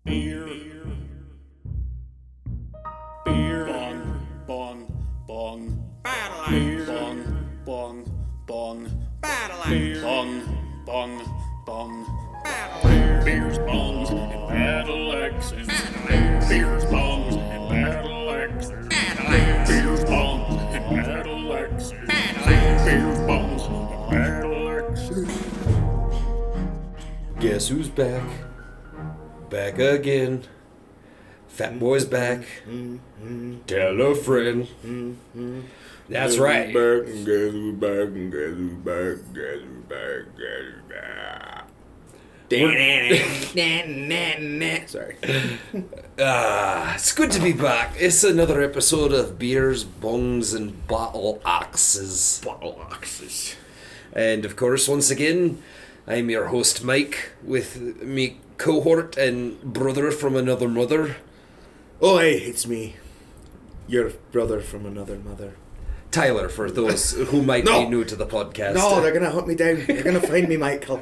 Beer. Beer. Bong. Beer. Bong. Beer. Bong. Beers, bongs, and battle axes. Beers, bongs, and battle axes. Beers, bongs, and battle axes. Beers, bongs, and battle axes. Guess who's back? Back again. Fat boy's back. Tell a friend. That's right. Back and guess who's back and guess who's back, guess who's back, guess who's back. Sorry. It's good to be back. It's another episode of Beers, Bongs, and Bottle Axes. Bottle axes. And of course, once again, I'm your host Mike, with me cohort and brother from another mother, Oh, hey, it's me. Your brother from another mother. Tyler, for those who might No. be new to the podcast. No, they're gonna hunt me down. They're gonna find me, Michael.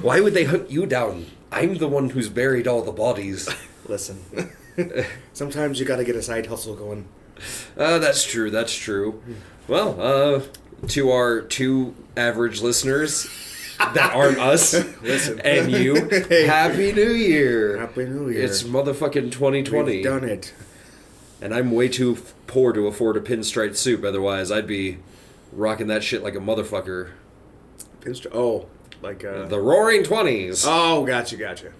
Why would they hunt you down? I'm the one who's buried all the bodies. Listen, sometimes you gotta get a side hustle going. That's true. Well, to our two average listeners that aren't us, Listen. and you, Happy New Year. Happy New Year. It's motherfucking 2020. We've done it. And I'm way too poor to afford a pinstripe suit, otherwise I'd be rocking that shit like a motherfucker. Oh, like The Roaring 20s. Oh, gotcha.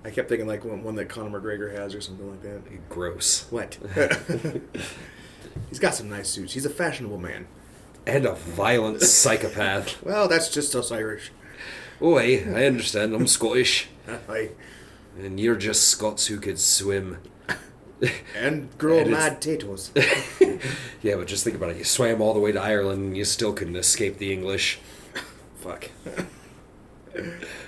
I kept thinking like one that Conor McGregor has or something like that. Gross. What? He's got some nice suits. He's a fashionable man. And a violent psychopath. Well, that's just us Irish. Oh, hey, I understand. I'm Scottish. Aye. And you're just Scots who could swim. And grow And it's- mad potatoes. Yeah, but just think about it. You swam all the way to Ireland and you still couldn't escape the English. Fuck.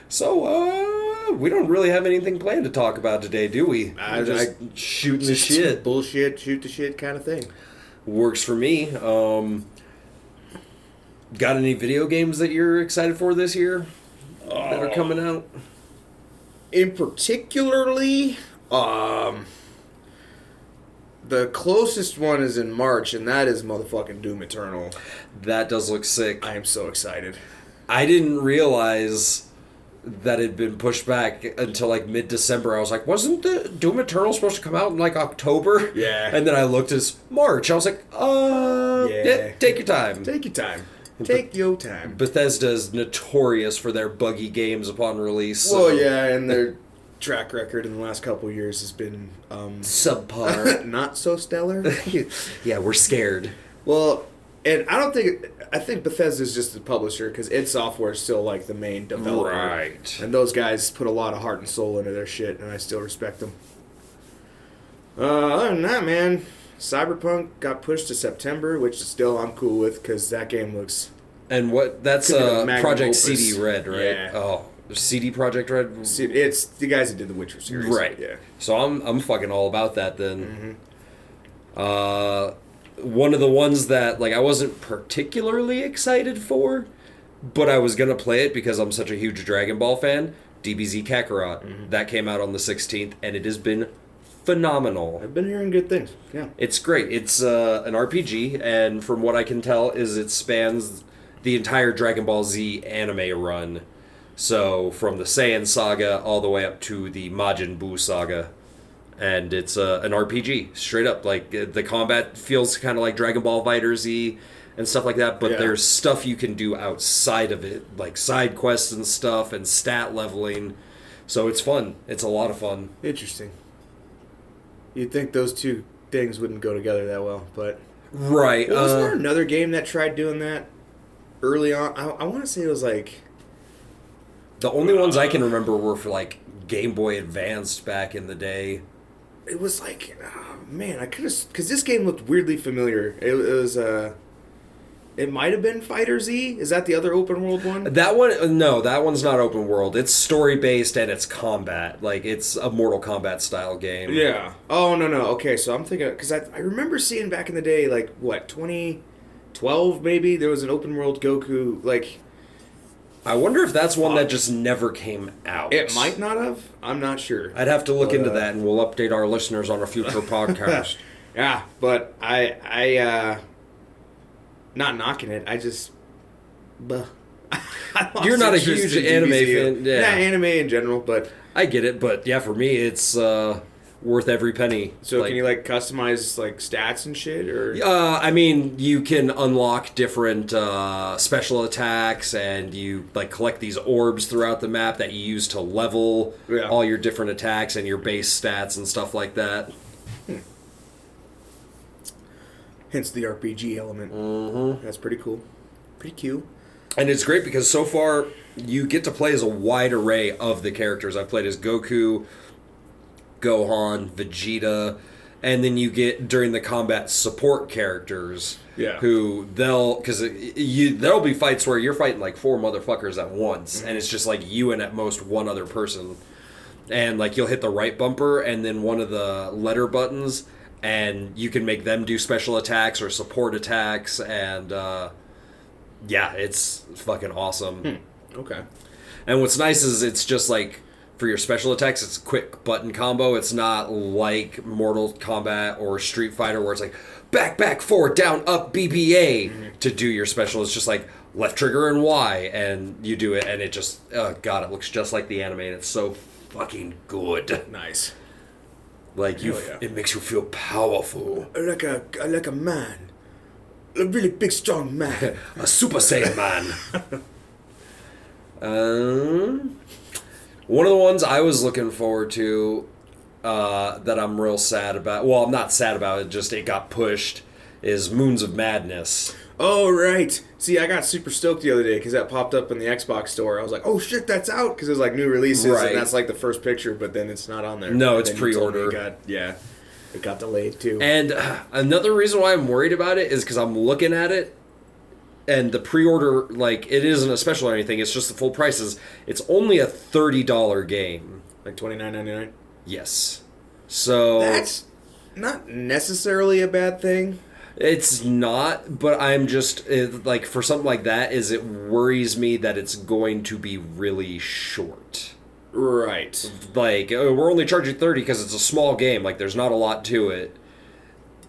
So, we don't really have anything planned to talk about today, do we? I- We're just shooting the Just shit. Bullshit, shoot the shit kind of thing. Works for me. Got any video games that you're excited for this year that are coming out? In particularly, the closest one is in March, and that is motherfucking Doom Eternal. That does look sick. I am so excited. I didn't realize that had been pushed back until like mid-December. I was like, wasn't the Doom Eternal supposed to come out in like October? Yeah. And then I looked as March. I was like, yeah, take your time. Take your time. Take your time. Bethesda's notorious for their buggy games upon release. So Well, yeah, and their track record in the last couple of years has been subpar. not so stellar. Yeah, we're scared. Well, and I think Bethesda's just the publisher because id Software is still like the main developer. Right. And those guys put a lot of heart and soul into their shit, and I still respect them. Other than that, man, Cyberpunk got pushed to September, which still I'm cool with because that game looks... And what? That's Could be the magnum Project opus. CD Red, right? Yeah. Oh, CD Project Red. It's the guys that did the Witcher series. Right. Yeah. So I'm fucking all about that then. Mm-hmm. One of the ones that like I wasn't particularly excited for, but I was gonna play it because I'm such a huge Dragon Ball fan. DBZ Kakarot. Mm-hmm. That came out on the 16th, and it has been phenomenal. I've been hearing good things. Yeah. It's great. It's an RPG, and from what I can tell, is it spans the entire Dragon Ball Z anime run. So from the Saiyan saga all the way up to the Majin Buu saga, and it's an RPG straight up. Like the combat feels kind of like Dragon Ball FighterZ and stuff like that, but Yeah. there's stuff you can do outside of it, like side quests and stuff, and stat leveling. So it's fun. It's a lot of fun. Interesting. You'd think those two things wouldn't go together that well, but... Right. Well, wasn't there another game that tried doing that early on? I want to say it was like... The only ones I can remember were for like Game Boy Advanced back in the day. It was like... Oh, man, I could have... Because this game looked weirdly familiar. It was... It might have been Fighter Z. Is that the other open world one? That one, no, that one's not open world. It's story based and it's combat. Like it's a Mortal Kombat style game. Yeah. Oh, no. Okay, so I'm thinking... Because I remember seeing back in the day, like, what, 2012 maybe? There was an open world Goku, like... I wonder if that's one that just never came out. It might not have. I'm not sure. I'd have to look into that, and we'll update our listeners on a future podcast. Yeah, but I not knocking it. I just, You're not a huge anime fan. Yeah, anime in general, but I get it. But yeah, for me, it's worth every penny. So can you like customize like stats and shit, or? I mean, you can unlock different special attacks, and you like collect these orbs throughout the map that you use to level all your different attacks and your base stats and stuff like that. Hence the RPG element. Mm-hmm. That's pretty cool. Pretty cute. And it's great because so far you get to play as a wide array of the characters. I've played as Goku, Gohan, Vegeta, and then you get during the combat support characters. Yeah. Who there'll be fights where you're fighting like 4 motherfuckers at once, and it's just like you and at most one other person. And like you'll hit the right bumper and then one of the letter buttons, and you can make them do special attacks or support attacks, and yeah, it's fucking awesome. Okay. And what's nice is it's just like for your special attacks, it's a quick button combo. It's not like Mortal Kombat or Street Fighter where it's like back, forward, down, up, BBA to do your special. It's just like left trigger and Y, and you do it, and it just, oh god, it looks just like the anime, and it's so fucking good. Nice. Like it makes you feel powerful. Like a man. A really big, strong man. A Super Saiyan man. One of the ones I was looking forward to that I'm real sad about. Well, I'm not sad about it. Just it got pushed. Is Moons of Madness. Oh, right. See, I got super stoked the other day because that popped up in the Xbox store. I was like, oh shit, that's out, because it's like new releases, right. And that's like the first picture, but then it's not on there. No, it's then you told me pre-order. It got delayed too. And another reason why I'm worried about it is because I'm looking at it, and the pre-order, like, it isn't a special or anything, it's just the full prices. It's only a $30 game. Like $29.99? Yes. So that's not necessarily a bad thing. It's not, but I'm just, like, for something like that, it worries me that it's going to be really short. Right. Like, we're only charging $30 because it's a small game. Like, there's not a lot to it.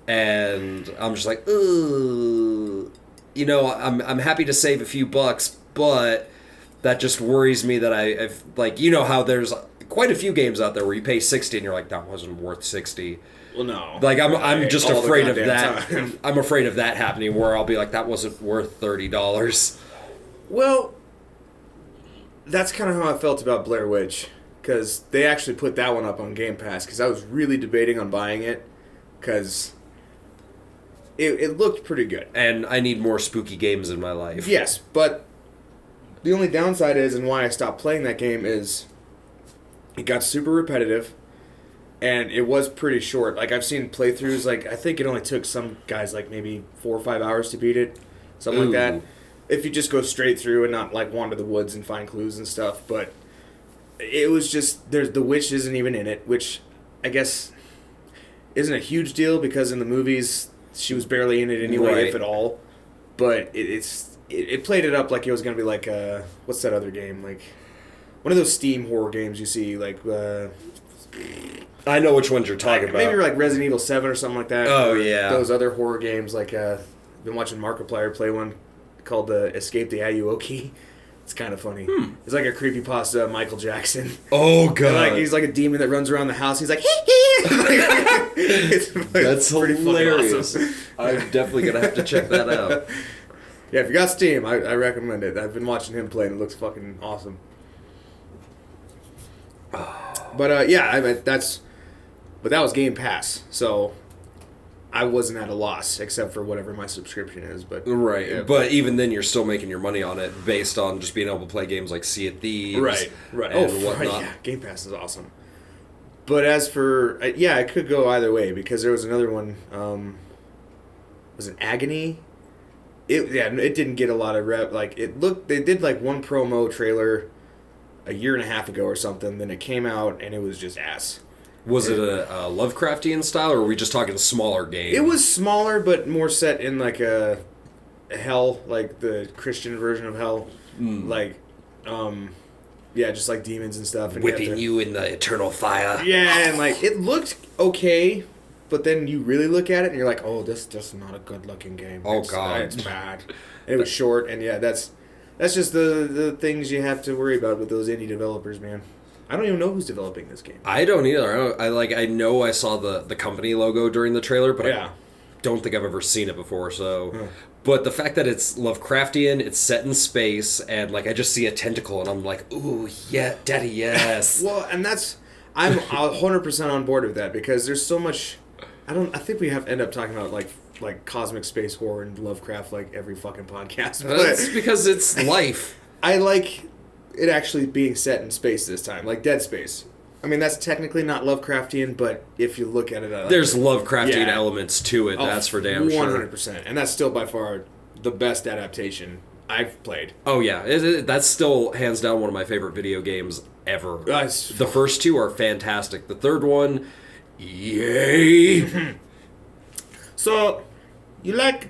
And I'm just like, ugh. You know, I'm happy to save a few bucks, but that just worries me that I've, like, you know how there's quite a few games out there where you pay $60 and you're like, that wasn't worth $60. Well, no. Like, I'm just afraid of that. Time. I'm afraid of that happening where I'll be like, that wasn't worth $30. Well, that's kind of how I felt about Blair Witch, because they actually put that one up on Game Pass, because I was really debating on buying it, because it looked pretty good. And I need more spooky games in my life. Yes, but the only downside is, and why I stopped playing that game, is it got super repetitive. And it was pretty short. Like, I've seen playthroughs, like, I think it only took some guys, like, maybe 4 or 5 hours to beat it. Something like that. If you just go straight through and not, like, wander the woods and find clues and stuff. But it was just, the witch isn't even in it, which I guess isn't a huge deal, because in the movies, she was barely in it anyway, right. If at all. But it played it up like it was going to be like, what's that other game? Like, one of those Steam horror games you see, like, I know which ones you're talking about. Maybe like Resident Evil 7 or something like that. Oh, yeah. Those other horror games, like, I've been watching Markiplier play one called Escape the Ayuoki. It's kind of funny. It's like a creepypasta Michael Jackson. Oh, God. And like, he's like a demon that runs around the house. He's like, That's pretty hilarious. Awesome. I'm definitely going to have to check that out. Yeah, if you got Steam, I recommend it. I've been watching him play, and it looks fucking awesome. But, yeah, I mean, but that was Game Pass, so I wasn't at a loss, except for whatever my subscription is. But Right, yeah. but even then you're still making your money on it based on just being able to play games like Sea of Thieves Right. and whatnot. Yeah, Game Pass is awesome. But as for, yeah, it could go either way, because there was another one, was it Agony? It didn't get a lot of rep. Like, they did like one promo trailer a year and a half ago or something, then it came out and it was just ass. Was it a Lovecraftian style, or were we just talking a smaller game? It was smaller, but more set in like a hell, like the Christian version of hell. Like, Yeah, just like demons and stuff. And Whipping you in the eternal fire. Yeah, and like it looked okay, but then you really look at it and you're like, oh, this is not a good looking game. Oh, God. It's bad. And it was short, and yeah, that's just the things you have to worry about with those indie developers, man. I don't even know who's developing this game. I don't either. I know I saw the company logo during the trailer, but Yeah. I don't think I've ever seen it before. So, but the fact that it's Lovecraftian, it's set in space, and like I just see a tentacle, and I'm like, ooh, yeah, daddy, yes. Well, and I'm 100% on board with that because there's so much. I think we have to end up talking about like cosmic space horror and Lovecraft like every fucking podcast. That's because it's life. I like it actually being set in space this time, like Dead Space. I mean, that's technically not Lovecraftian, but if you look at it, There's Lovecraftian elements to it. That's for damn sure. 100%, and that's still by far the best adaptation I've played. Oh yeah, that's still hands down one of my favorite video games ever. The first two are fantastic. The third one, yay! So, you like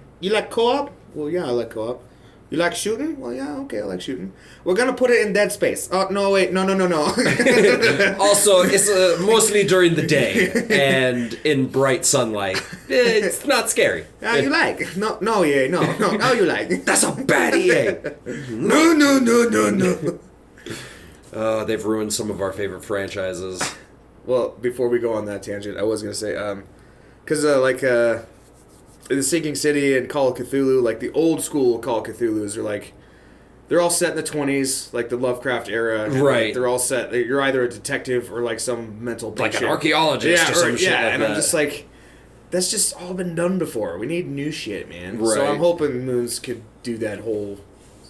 co-op? Well, yeah, I like co-op. You like shooting? Well, yeah, okay, I like shooting. We're gonna put it in Dead Space. Oh, no, wait, no. Also, it's mostly during the day and in bright sunlight. It's not scary. You like? No, EA, no, you like? That's a bad EA. No. They've ruined some of our favorite franchises. Well, before we go on that tangent, I was gonna say, because the Sinking City and Call of Cthulhu, like the old school Call of Cthulhu's are like, they're all set in the 20s, like the Lovecraft era. And right. Like, they're all set, you're either a detective or like some mental like shit. an archaeologist or some shit like and that. I'm just like, that's just all been done before. We need new shit, man. Right. So I'm hoping Moons could do that whole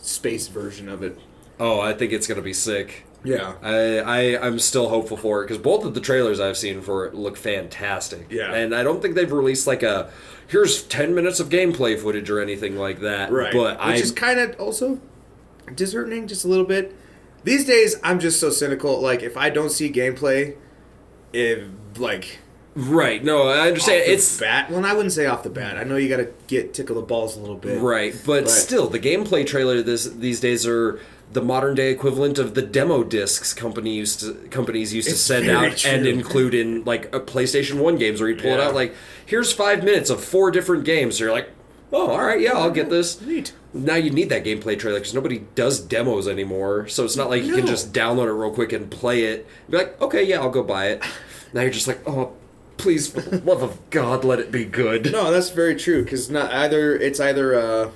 space version of it. Oh, I think it's going to be sick. Yeah. I'm still hopeful for it because both of the trailers I've seen for it look fantastic. Yeah. And I don't think they've released like here's 10 minutes of gameplay footage or anything like that. Right. But Which is kind of also disheartening just a little bit. These days, I'm just so cynical. Like, if I don't see gameplay, Right. No, I understand. It's bat. Well, I wouldn't say off the bat. I know you got to tickle the balls a little bit. Right, but still, the gameplay trailer these days are the modern day equivalent of the demo discs companies used to send out true. and include in like a PlayStation 1 games where you pull it out like, here's 5 minutes of 4 different games. So you're like, oh, all right, yeah, I'll get this. Neat. Now you need that gameplay trailer because nobody does demos anymore. So it's not like you can just download it real quick and play it. And be like, okay, yeah, I'll go buy it. Now you're just like, oh, please, for the love of God, let it be good. No, that's very true because it's either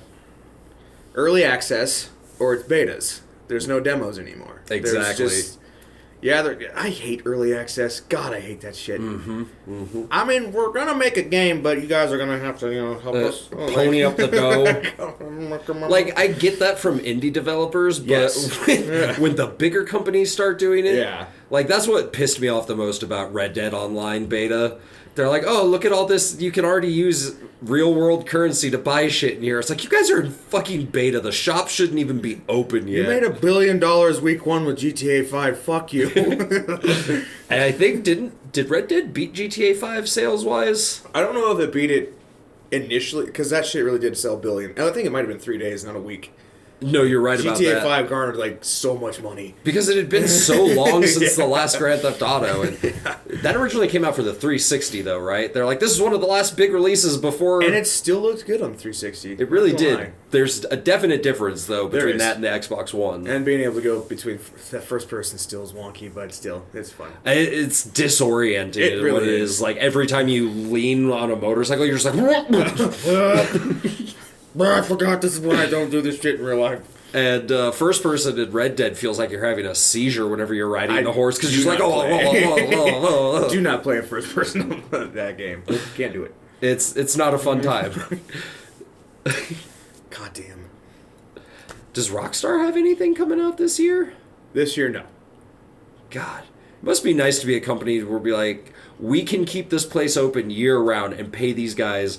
early access or it's betas. There's no demos anymore. Exactly. I hate early access. God, I hate that shit. I mean, we're gonna make a game, but you guys are gonna have to, help us pony up the dough. Like, I get that from indie developers, but when the bigger companies start doing it, like that's what pissed me off the most about Red Dead Online beta. They're like, oh, look at all this. You can already use real world currency to buy shit in here. It's like, you guys are in fucking beta. The shop shouldn't even be open yet. You made $1 billion week 1 with GTA 5. Fuck you. And I think, did Red Dead beat GTA 5 sales wise? I don't know if it beat it initially, because that shit really did sell $1 billion. And I think it might have been 3 days, not a week. No, you're right about that. GTA 5 garnered like so much money. Because it had been so long since the last Grand Theft Auto. And that originally came out for the 360 though, right? They're like, this is one of the last big releases before... And it still looked good on the 360. It really did. There's a definite difference though between that and the Xbox One. And being able to go between that first person still is wonky, but still, it's fun. It's disorienting. It really what it is. Like every time you lean on a motorcycle, you're just like... Bro, I forgot this is when I don't do this shit in real life. And first person in Red Dead feels like you're having a seizure whenever you're riding the horse because you're just like, Do not play in first person on that game. Can't do it. It's not a fun time. God damn. Does Rockstar have anything coming out this year? This year, no. God. It must be nice to be a company where be like, we can keep this place open year round and pay these guys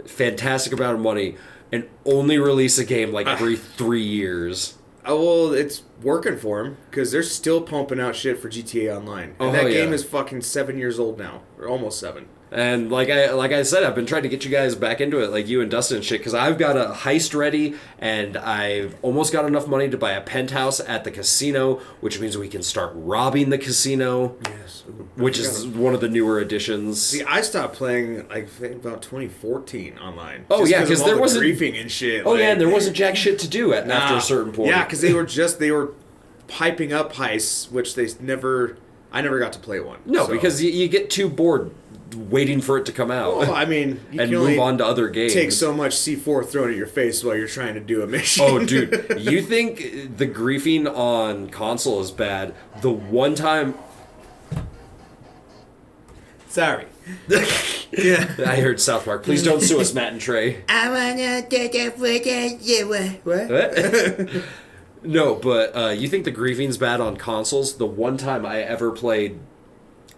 fantastic amount of money and only release a game like every 3 years. Oh, well, it's working for them because they're still pumping out shit for GTA Online. And that game is fucking 7 years old now, or almost 7. And like I said, I've been trying to get you guys back into it, like you and Dustin and shit, because I've got a heist ready, and I've almost got enough money to buy a penthouse at the casino, which means we can start robbing the casino. Yes. Which is one of the newer additions. See, I stopped playing, I think, about 2014 online. Oh, yeah, because there wasn't griefing and shit. Oh, yeah, and there wasn't jack shit to do after a certain point. Yeah, because they were piping up heists, which I never got to play one. No, so. because you get too bored waiting for it to come out. Well, I mean, you and can move only on to other games. Take so much C4 thrown at your face while you're trying to do a mission. Oh, dude, you think the griefing on console is bad? The one time... Sorry. Yeah. I heard South Park. Please don't sue us, Matt and Trey. I wanna take it for what? No, but you think the griefing's bad on consoles? The one time I ever played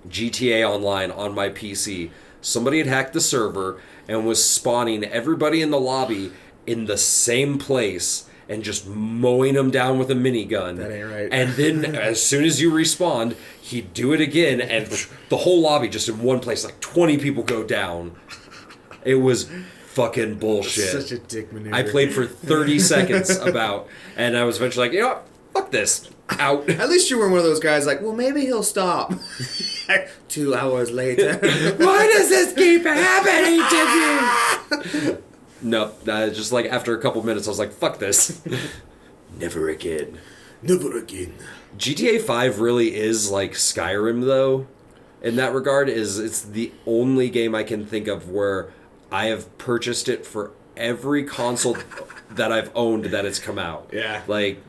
GTA Online on my PC, somebody had hacked the server and was spawning everybody in the lobby in the same place and just mowing them down with a minigun. That ain't right. And then as soon as you respawned, he'd do it again, and the whole lobby just in one place, like 20 people go down. It was fucking bullshit. Such a dick maneuver. I played for 30 seconds and I was eventually like, you know what? Fuck this. Out. At least you weren't one of those guys like, well, maybe he'll stop. 2 hours later. Why does this keep happening to me? No, just like after a couple minutes, I was like, fuck this. Never again. Never again. GTA 5 really is like Skyrim, though, in that regard. It's the only game I can think of where I have purchased it for every console that I've owned that it's come out. Yeah. Like,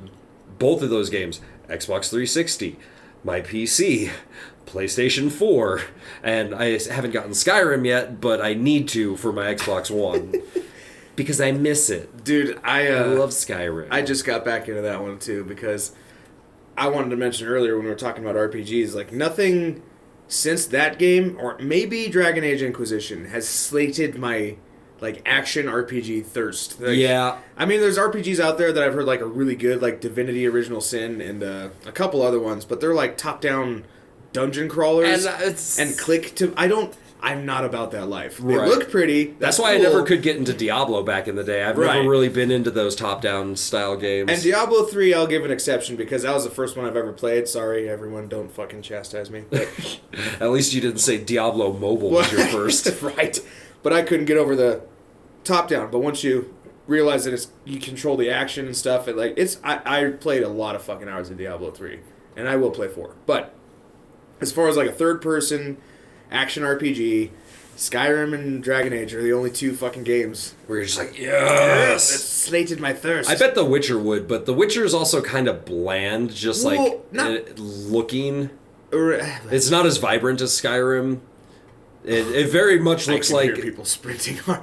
both of those games, Xbox 360, my PC, PlayStation 4, and I haven't gotten Skyrim yet, but I need to for my Xbox One. Because I miss it. Dude, I love Skyrim. I just got back into that one, too, because I wanted to mention earlier when we were talking about RPGs, like, nothing since that game, or maybe Dragon Age Inquisition, has slated my, like, action RPG thirst. Like, yeah. I mean, there's RPGs out there that I've heard, like, are really good, like Divinity Original Sin and a couple other ones, but they're, like, top-down dungeon crawlers and click to... I'm not about that life. They look pretty. That's why cool. I never could get into Diablo back in the day. I've never really been into those top-down style games. And Diablo 3, I'll give an exception because that was the first one I've ever played. Sorry, everyone, don't fucking chastise me. At least you didn't say Diablo Mobile was your first. Right. But I couldn't get over the top-down. But once you realize that you control the action and stuff, I played a lot of fucking hours of Diablo 3. And I will play 4. But as far as like a third-person... action RPG, Skyrim and Dragon Age are the only 2 fucking games where you're just like, yes! It slated my thirst. I bet The Witcher would, but The Witcher is also kind of bland, just looking. It's not as vibrant as Skyrim. It very much looks like... hear people sprinting. I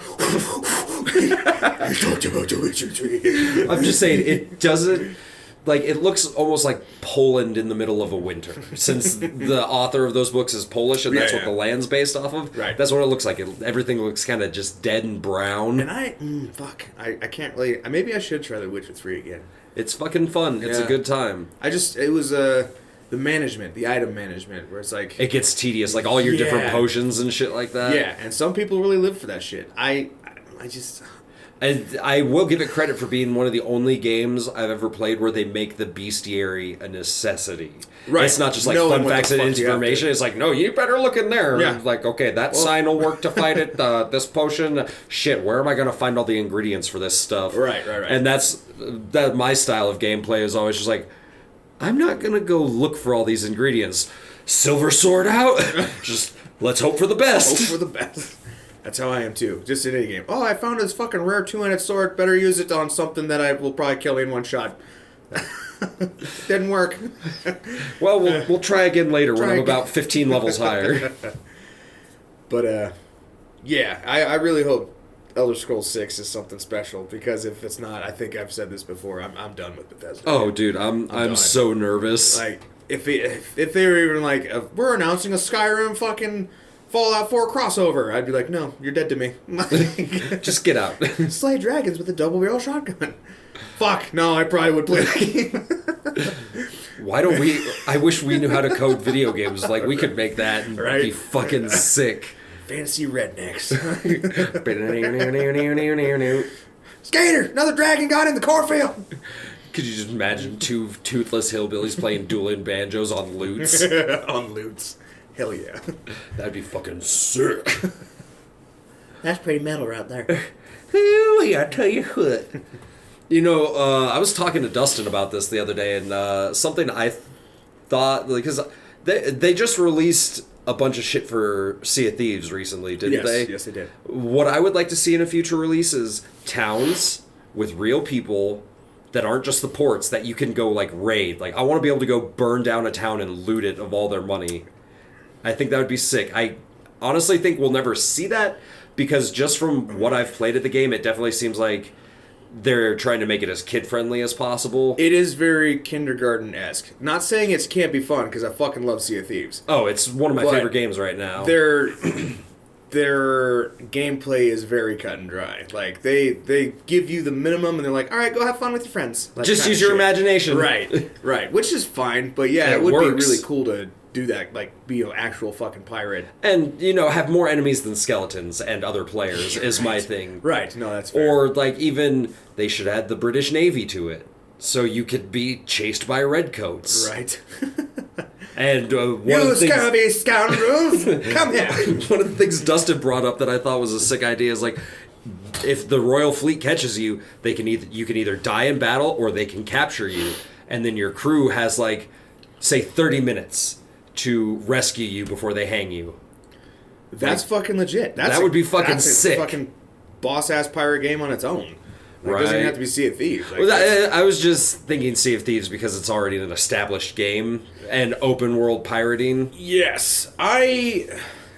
talked about The Witcher 3. I'm just saying, it doesn't... Like, it looks almost like Poland in the middle of a winter. Since the author of those books is Polish, and that's what the land's based off of. Right. That's what it looks like. Everything looks kind of just dead and brown. And I can't really... Maybe I should try The Witcher 3 again. It's fucking fun. It's a good time. It was the management, the item management, where it's like... It gets tedious, like all your different potions and shit like that. Yeah, and some people really live for that shit. I just... And I will give it credit for being one of the only games I've ever played where they make the bestiary a necessity. Right. It's not just like fun facts and information. It's like, no, you better look in there. Yeah. Like, okay, that sign will work to fight it. This potion, shit, where am I going to find all the ingredients for this stuff? Right. And that's my style of gameplay is always just like, I'm not going to go look for all these ingredients. Silver sword out. Just let's hope for the best. Hope for the best. That's how I am too. Just in any game. Oh, I found this fucking rare 2-handed sword. Better use it on something that I will probably kill in one shot. Didn't work. Well, we'll try again later when I'm about 15 levels higher. But yeah, I really hope Elder Scrolls 6 is something special because if it's not, I think I've said this before. I'm done with Bethesda. Oh, dude, I'm so nervous. Like if they were even like we're announcing a Skyrim fucking Fallout 4 crossover, I'd be like, no, you're dead to me. Just get out. Slay dragons with a double barrel shotgun. Fuck, no, I probably would play that game. Why don't we... I wish we knew how to code video games. Like, we could make that and be fucking sick. fantasy rednecks. Skater, another dragon got in the cornfield. Could you just imagine two toothless hillbillies playing dueling banjos on lutes? On lutes. Hell yeah. That'd be fucking sick. That's pretty metal right there. Ooh, I tell you what. You know, I was talking to Dustin about this the other day, and something I thought, because they just released a bunch of shit for Sea of Thieves recently, didn't they? Yes, they did. What I would like to see in a future release is towns with real people that aren't just the ports that you can go, like, raid. Like, I want to be able to go burn down a town and loot it of all their money. I think that would be sick. I honestly think we'll never see that, because just from what I've played at the game, it definitely seems like they're trying to make it as kid-friendly as possible. It is very kindergarten-esque. Not saying it can't be fun, because I fucking love Sea of Thieves. Oh, it's one of my favorite games right now. Their gameplay is very cut and dry. Like, they give you the minimum, and they're like, all right, go have fun with your friends. Like, just use your imagination. Right. Which is fine, but yeah, it would works. be really cool to do that, like, be an actual fucking pirate. And, you know, have more enemies than skeletons and other players is my thing. Right, no, that's fair. Or, like, even, they should add the British Navy to it. So you could be chased by redcoats. Right. And one you of the things, scabby scoundrels, come here. one of the things Dustin brought up that I thought was a sick idea is, like, if the royal fleet catches you, you can either die in battle or they can capture you. And then your crew has, like, say 30 minutes to rescue you before they hang you. That's fucking legit. That would be fucking sick. A fucking boss-ass pirate game on its own. Like, Right. It doesn't have to be Sea of Thieves. Like, Well, I was just thinking Sea of Thieves because it's already an established game and open world pirating. yes, I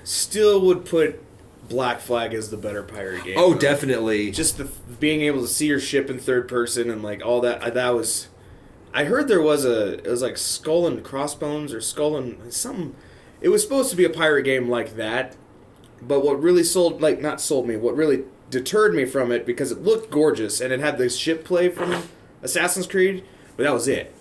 still would put Black Flag as the better pirate game. Oh, though. definitely. Just being able to see your ship in third person and like all that. That was. I heard it was like Skull and Crossbones or Skull and something. It was supposed to be a pirate game like that, but what really what really deterred me from it, because it looked gorgeous and it had this ship play from Assassin's Creed, but that was it.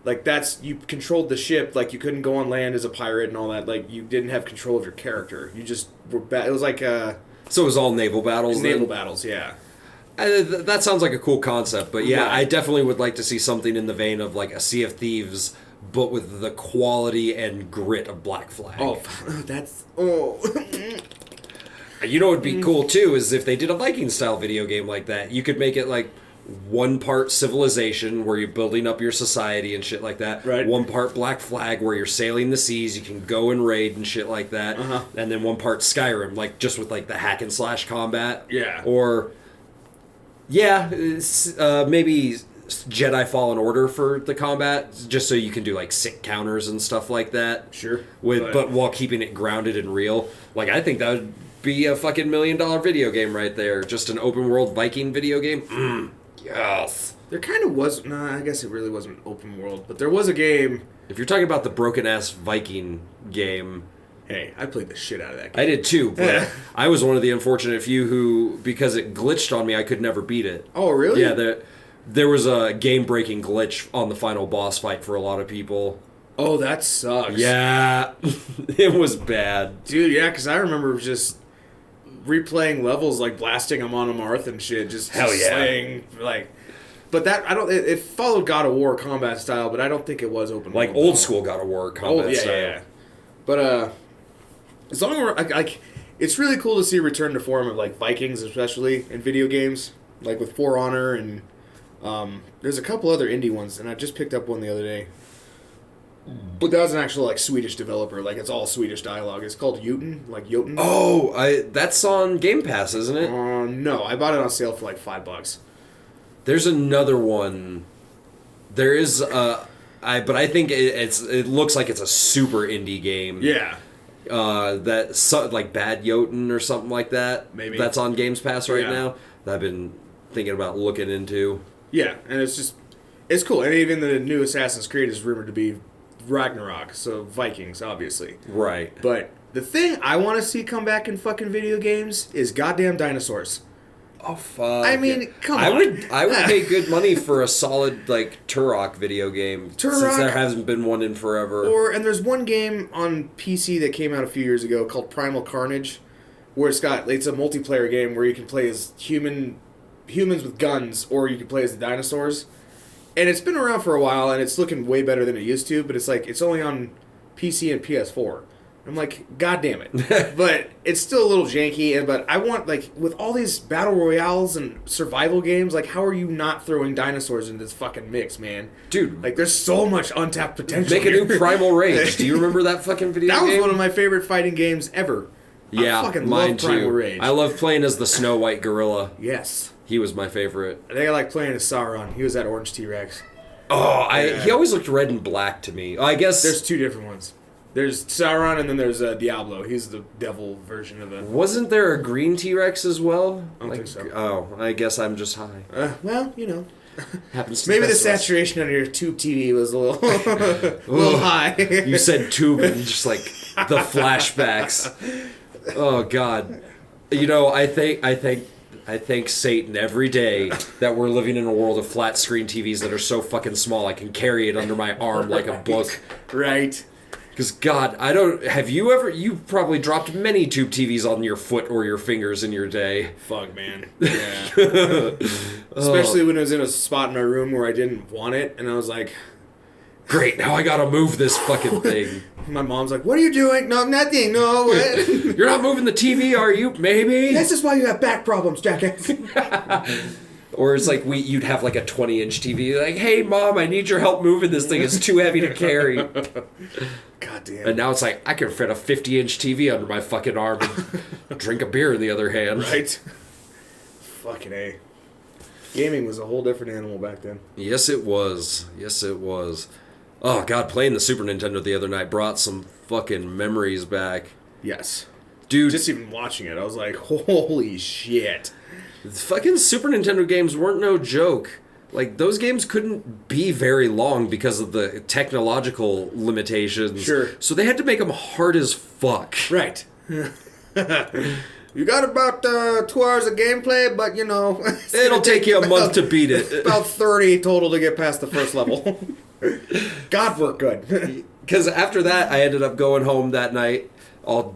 Like, you controlled the ship, like you couldn't go on land as a pirate and all that. Like, you didn't have control of your character. You just were it was like So it was all naval battles. naval battles, yeah. That sounds like a cool concept, but yeah, Right. I definitely would like to see something in the vein of like a Sea of Thieves, but with the quality and grit of Black Flag. You know what would be cool too is if they did a Viking style video game like that. You could make it like one part Civilization where you're building up your society and shit like that. Right. One part Black Flag where you're sailing the seas, you can go and raid and shit like that. Uh-huh. And then one part Skyrim, like just with like the hack and slash combat. Yeah. Or maybe Jedi Fallen Order for the combat, just so you can do like sick counters and stuff like that. Sure. But while keeping it grounded and real. Like, I think that would be a fucking $1 million video game right there. Just an open world Viking video game. Yes. There kind of was. Nah, I guess it really wasn't open world, but there was a game. If you're talking about the broken ass Viking game, Hey, I played the shit out of that game. I did too, but I was one of the unfortunate few who, because it glitched on me, I could never beat it. Oh, really? Yeah, there was a game-breaking glitch on the final boss fight for a lot of people. Oh, that sucks. Yeah, it was bad. Dude, yeah, because I remember just replaying levels, like blasting them on a Marth and shit, just Hell yeah. slaying, like. But that it followed God of War combat style, but I don't think it was open Like world. old school God of War combat style. Yeah. But as long as like, it's really cool to see a return to form of like Vikings, especially in video games, like with For Honor and there's a couple other indie ones, and I just picked up one the other day. But that was an actual like Swedish developer, like it's all Swedish dialogue. It's called Jotun, like Jotun. Oh, that's on Game Pass, isn't it? No, I bought it on sale for like $5. There's another one. There is but I think it looks like it's a super indie game. Yeah. Like Bad Jotun or something like that. Maybe. That's on Games Pass right Yeah. now. That I've been thinking about looking into. Yeah, and it's cool. And even the new Assassin's Creed is rumored to be Ragnarok, so Vikings, obviously. Right. But the thing I want to see come back in fucking video games is goddamn dinosaurs. Oh fuck! I mean, come on. I would pay good money for a solid like Turok video game. Since Turok. there hasn't been one in forever. And there's one game on PC that came out a few years ago called Primal Carnage, where it's a multiplayer game where you can play as humans with guns, or you can play as the dinosaurs. And it's been around for a while, and it's looking way better than it used to, but it's only on PC and PS4. I'm like, God damn it. But it's still a little janky, but I want, with all these battle royales and survival games, how are you not throwing dinosaurs in this fucking mix, man? Dude. There's so much untapped potential. Make a new Primal Rage. Do you remember that fucking video game? That was one of my favorite fighting games ever. Yeah, I fucking mine love Primal too. Rage. I love playing as the Snow White Gorilla. Yes. He was my favorite. I think I like playing as Sauron. He was that orange T-Rex. Oh, he always looked red and black to me. I guess... There's two different ones. There's Sauron, and then there's Diablo. He's the devil version of it. Wasn't there a green T-Rex as well? I don't think so. Oh, I guess I'm just high. Well, Happens to maybe the best of us. saturation on your tube TV was a little high. You said tube and just the flashbacks. Oh God, I thank Satan every day that we're living in a world of flat screen TVs that are so fucking small I can carry it under my arm like a book. Right. Because God, you probably dropped many tube TVs on your foot or your fingers in your day. Fuck, man. Yeah. Especially when it was in a spot in my room where I didn't want it, and I was like... Great, now I gotta move this fucking thing. My mom's like, what are you doing? No, nothing, no. You're not moving the TV, are you? Maybe? This is why you have back problems, jackass. Or it's you'd have a 20-inch TV, hey Mom, I need your help moving this thing, it's too heavy to carry. God damn. And now it's I can fit a 50-inch TV under my fucking arm and drink a beer in the other hand. Right? Fucking A. Gaming was a whole different animal back then. Yes, it was. Yes, it was. Oh, God, playing the Super Nintendo the other night brought some fucking memories back. Yes. Dude. Just even watching it, I was like, holy shit. Fucking Super Nintendo games weren't no joke. Those games couldn't be very long because of the technological limitations. Sure. So they had to make them hard as fuck. Right. You got about 2 hours of gameplay, but It'll take you a month to beat it. About 30 total to get past the first level. God, we're good. Because after that, I ended up going home that night, all,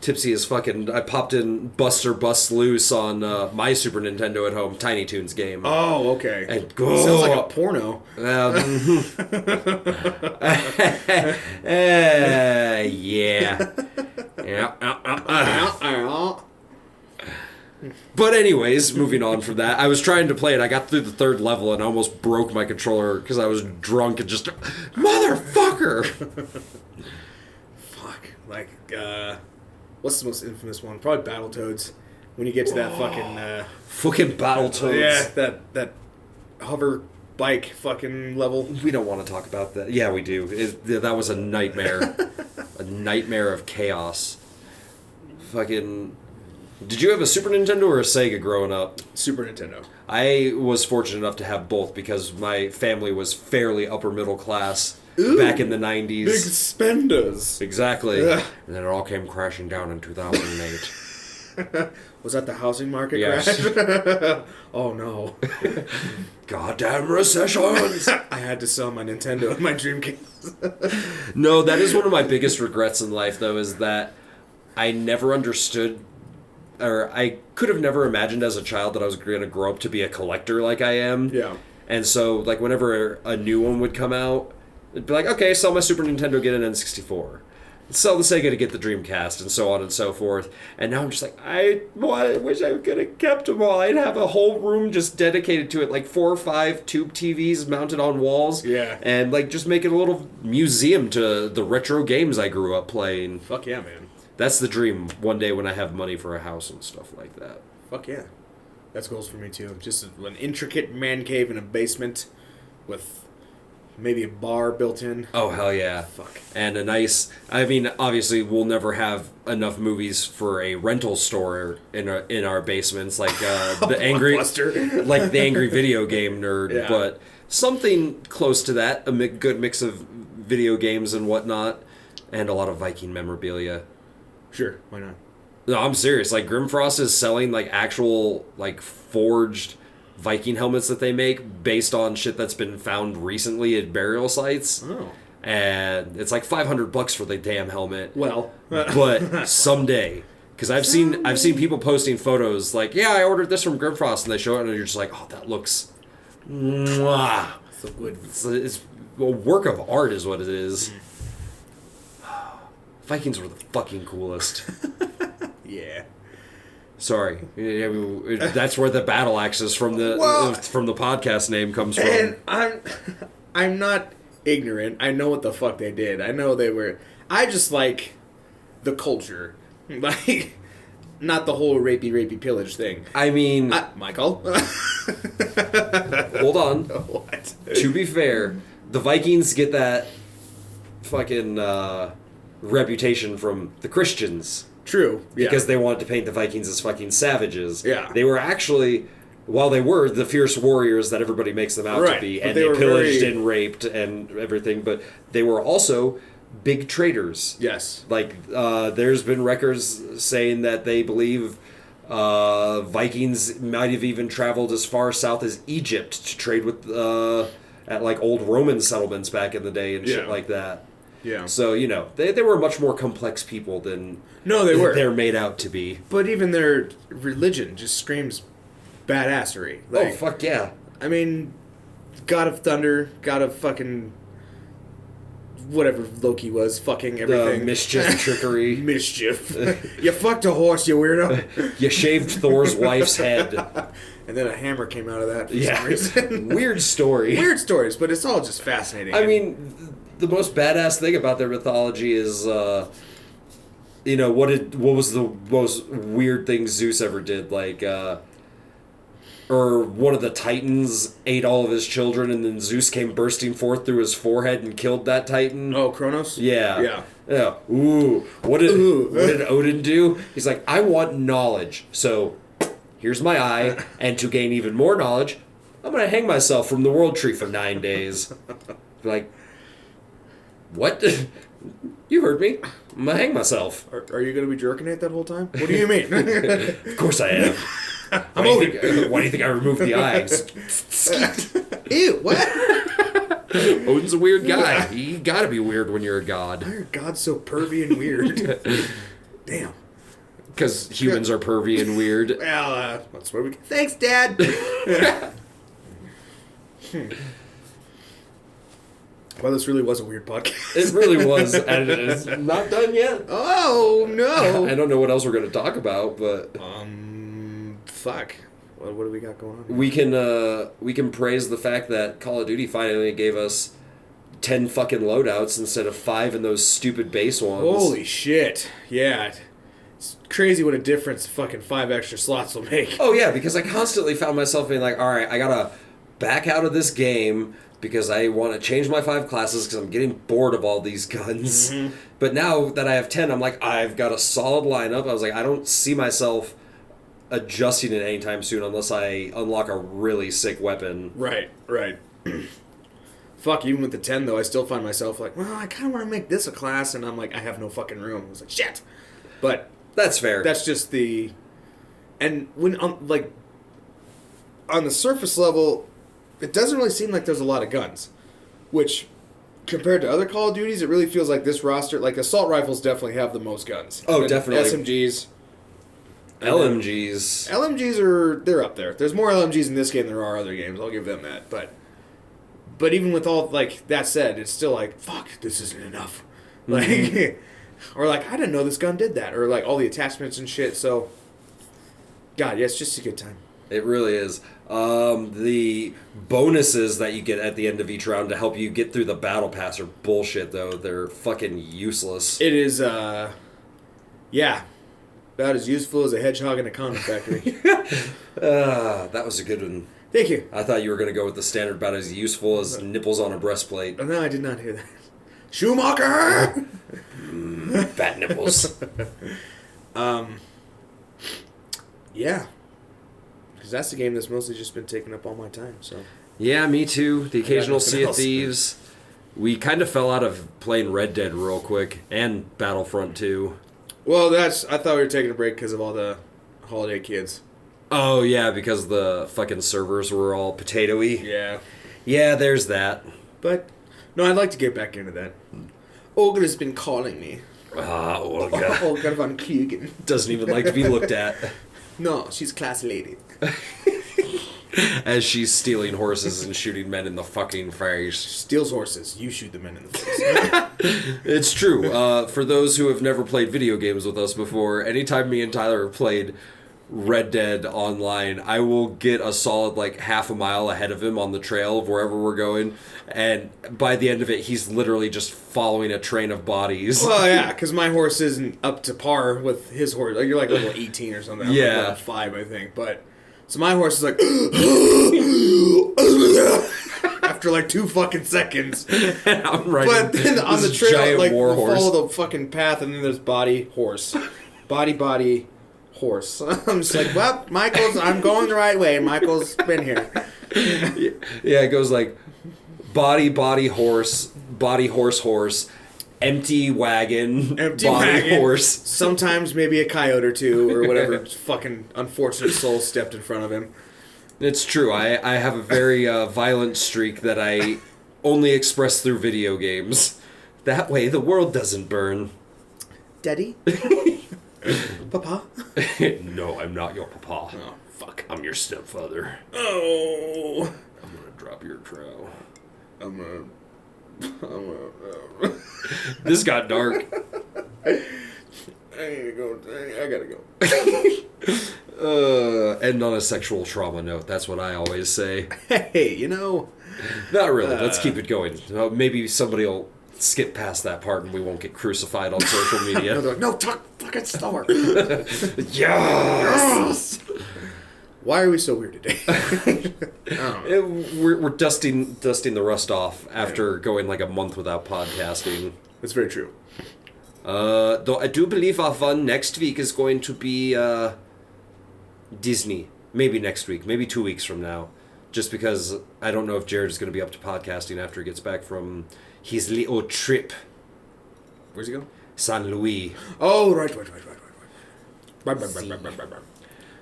tipsy as fucking. I popped in Buster Bust Loose on my Super Nintendo at home, Tiny Toons game. Oh, okay. And sounds like a porno. Yeah. But anyways, moving on from that, I was trying to play it. I got through the third level and I almost broke my controller because I was drunk and just... Motherfucker! Fuck. What's the most infamous one? Probably Battletoads. When you get to that fucking... fucking Battletoads. Yeah, that hover bike fucking level. We don't want to talk about that. Yeah, we do. That was a nightmare. A nightmare of chaos. Fucking... Did you have a Super Nintendo or a Sega growing up? Super Nintendo. I was fortunate enough to have both because my family was fairly upper middle class Ooh, back in the 90s. Big spenders. Exactly. Ugh. And then it all came crashing down in 2008. Was that the housing market Yes. crash? Oh no. Goddamn recessions! I had to sell my Nintendo and my Dreamcast. No, that is one of my biggest regrets in life, though, is that I never understood... Or I could have never imagined as a child that I was going to grow up to be a collector like I am. Yeah. And so, whenever a new one would come out, it'd be like, okay, sell my Super Nintendo, get an N64. Sell the Sega to get the Dreamcast, and so on and so forth. And now I'm just like, I wish I could have kept them all. I'd have a whole room just dedicated to it, 4 or 5 tube TVs mounted on walls. Yeah. And, just make it a little museum to the retro games I grew up playing. Fuck yeah, man. That's the dream one day when I have money for a house and stuff like that. Fuck yeah. That's goals for me too. Just an intricate man cave in a basement with maybe a bar built in. Oh, hell yeah. Fuck. And a nice... I mean, obviously, we'll never have enough movies for a rental store in our basements, the angry... like the angry video game nerd, Yeah. but something close to that, good mix of video games and whatnot, and a lot of Viking memorabilia. Sure, why not? No, I'm serious. Grimfrost is selling actual forged Viking helmets that they make based on shit that's been found recently at burial sites. Oh. and it's like $500 for the damn helmet. Well, But someday, because I've seen people posting photos like, yeah, I ordered this from Grimfrost, and they show it, and you're just like, oh, that looks, mwah. so good. It's a work of art, is what it is. Vikings were the fucking coolest. Yeah. Sorry, that's where the battle axes from the podcast name comes from. And I'm not ignorant. I know what the fuck they did. I know they were. I just like the culture, like not the whole rapey pillage thing. I mean, Michael. hold on. What? To be fair, the Vikings get that fucking reputation from the Christians. True. Yeah. Because they wanted to paint the Vikings as fucking savages. Yeah. They were actually, while they were the fierce warriors that everybody makes them out to be, but and they they were pillaged very- and raped and everything, but they were also big traders. Yes. Like, there's been records saying that they believe Vikings might have even traveled as far south as Egypt to trade with, at like old Roman settlements back in the day and shit Yeah. like that. Yeah. So, you know, they were much more complex people than No, they were. they're made out to be. But even their religion just screams badassery. Oh, fuck yeah. I mean, God of Thunder, God of fucking whatever Loki was, fucking everything. Mischief, trickery. Mischief. You fucked a horse, you weirdo. You shaved Thor's wife's head. And then a hammer came out of that for Yeah. some reason. Weird story. Weird stories, but it's all just fascinating. I mean, the most badass thing about their mythology is, you know, what was the most weird thing Zeus ever did? Like, or one of the Titans ate all of his children, and then Zeus came bursting forth through his forehead and killed that Titan. Oh, Kronos? Yeah. Yeah. Yeah. Ooh. What did Odin do? He's like, I want knowledge. So here's my eye, and to gain even more knowledge, I'm gonna hang myself from the world tree for 9 days. Like, what? You heard me. I'm gonna hang myself. Are you going to be jerking it that whole time? What do you mean? Of course I am. Why do you think I removed the eyes? Ew, what? Odin's a weird guy. You gotta be weird when you're a god. Why are gods so pervy and weird? Damn. Because humans are pervy and weird. Well, that's where we. Thanks, Dad. Well, this really was a weird podcast. It really was, and it's not done yet. Oh no! I don't know what else we're going to talk about, but Fuck. What do we got going on? we can praise the fact that Call of Duty finally gave us 10 fucking loadouts instead of 5 in those stupid base ones. Holy shit! Yeah, it's crazy what a difference fucking 5 extra slots will make. Oh yeah, because I constantly found myself being like, all right, I gotta back out of this game because I want to change my 5 classes because I'm getting bored of all these guns. Mm-hmm. But now that I have 10, I'm like, I've got a solid lineup. I was like, I don't see myself adjusting it anytime soon unless I unlock a really sick weapon. Right. Fuck, even with the 10 though, I still find myself like, well, I kind of want to make this a class, and I'm like, I have no fucking room. I was like, shit. But That's fair. that's just the, and when on the surface level, it doesn't really seem like there's a lot of guns, which compared to other Call of Duties, it really feels like this roster, like assault rifles definitely have the most guns. Oh, And definitely. SMGs. LMGs. LMGs they're up there. There's more LMGs in this game than there are other games. I'll give them that. But even with all like that said, it's still like, fuck, this isn't enough. Like, or like, I didn't know this gun did that, or like all the attachments and shit. So, God, yeah, it's just a good time. It really is. The bonuses that you get at the end of each round to help you get through the battle pass are bullshit, though. They're fucking useless. It is, yeah, about as useful as a hedgehog in a condom factory. That was a good one. Thank you. I thought you were going to go with the standard about as useful as nipples on a breastplate. Oh, no, I did not hear that. Schumacher! Fat nipples. Yeah. Because that's the game that's mostly just been taking up all my time, so. Yeah, me too. The occasional nothing Sea of else. Thieves. We kind of fell out of playing Red Dead real quick, and Battlefront 2. Well, I thought we were taking a break because of all the holiday kids. Oh, yeah, because the fucking servers were all potatoy. Yeah. Yeah, there's that. But No, I'd like to get back into that. Olga's been calling me. Olga. Olga van Klugen. Doesn't even like to be looked at. No, she's a classy lady. As she's stealing horses and shooting men in the fucking face. Steals horses. You shoot the men in the face. It's true. For those who have never played video games with us before, anytime me and Tyler have played Red Dead online, I will get a solid like half a mile ahead of him on the trail of wherever we're going, and by the end of it, he's literally just following a train of bodies. Well, yeah, because my horse isn't up to par with his horse. Like, you're like level 18 or something. I'm Yeah. like level 5, I think. But so my horse is like after like 2 fucking seconds. And I'm riding But then on the this trail, giant like war we'll horse. follow the fucking path, and then there's body horse, body horse. I'm just like, well, I'm going the right way. Michael's been here. Yeah, it goes like body horse, horse, empty wagon, Empty body wagon. horse. Sometimes maybe a coyote or two, or whatever fucking unfortunate soul stepped in front of him. It's true. I have a very violent streak that I only express through video games. That way, the world doesn't burn. Daddy? Papa? No, I'm not your papa. Oh, fuck. I'm your stepfather. Oh. I'm gonna drop your trow. I'm This got dark. I gotta go. End on a sexual trauma note. That's what I always say. Hey, you know. Not really. Let's keep it going. Maybe somebody will skip past that part and we won't get crucified on social No, media. they're like, no, talk fucking slower. Yes! Why are we so weird today? We're dusting the rust off after going like a month without podcasting. That's very true. Though I do believe our fun next week is going to be Disney. Maybe next week. Maybe 2 weeks from now. Just because I don't know if Jared is going to be up to podcasting after he gets back from his little trip. Where's he go? San Luis. Oh, right.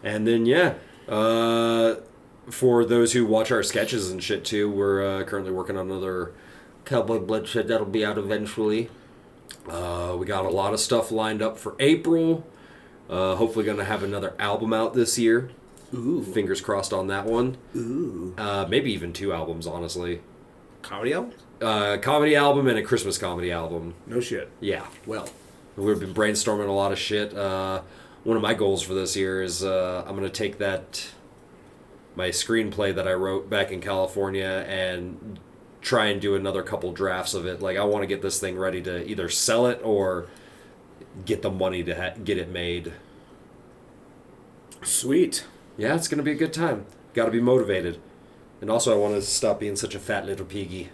And then, yeah. For those who watch our sketches and shit too, we're currently working on another Cowboy Bloodshed that'll be out eventually. We got a lot of stuff lined up for April. Hopefully going to have another album out this year. Ooh. Fingers crossed on that one. Ooh. Maybe even 2 albums, honestly. Comedy album? Comedy album and a Christmas comedy album. No shit. Yeah. Well. We've been brainstorming a lot of shit. One of my goals for this year is I'm going to take my screenplay that I wrote back in California and try and do another couple drafts of it. Like, I want to get this thing ready to either sell it or get the money to get it made. Sweet. Yeah, it's going to be a good time. Got to be motivated. And also, I want to stop being such a fat little piggy.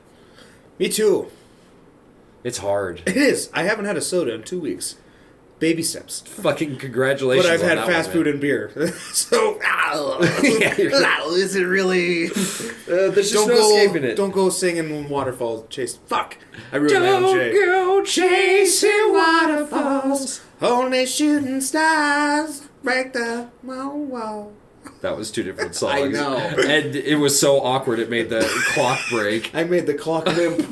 Me too. It's hard. It is. I haven't had a soda in 2 weeks. Baby steps. Fucking congratulations. But I've on had that fast one, food man. and beer. So, Yeah, is it really? there's just no escaping it. Don't go singing waterfalls. Chase. Fuck. I ruined my own Don't shit. go chasing waterfalls. Only shooting stars break the wall. That was 2 different songs. I know. And it was so awkward it made the clock break. I made the clock limp.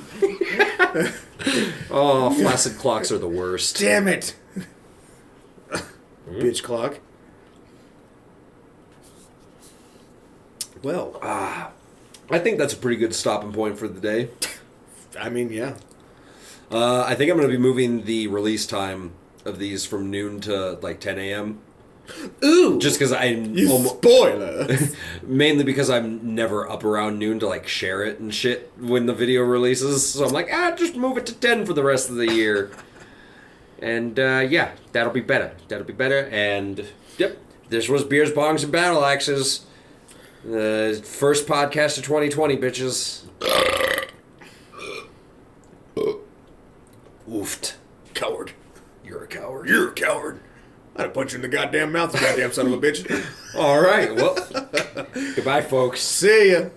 Oh, flaccid clocks are the worst. Damn it. Bitch clock. Well, I think that's a pretty good stopping point for the day. I mean, yeah. I think I'm going to be moving the release time of these from noon to like 10 a.m. Ooh. Just because I'm You spoiler. mainly because I'm never up around noon to like share it and shit when the video releases. So I'm like, just move it to 10 for the rest of the year. And yeah, that'll be better. And yep, this was Beers, Bongs, and Battle Axes. First podcast of 2020, bitches. Oofed. Coward. You're a coward. You're a coward. I'd have punched you in the goddamn mouth, you goddamn son of a bitch. All right, well, goodbye, folks. See ya.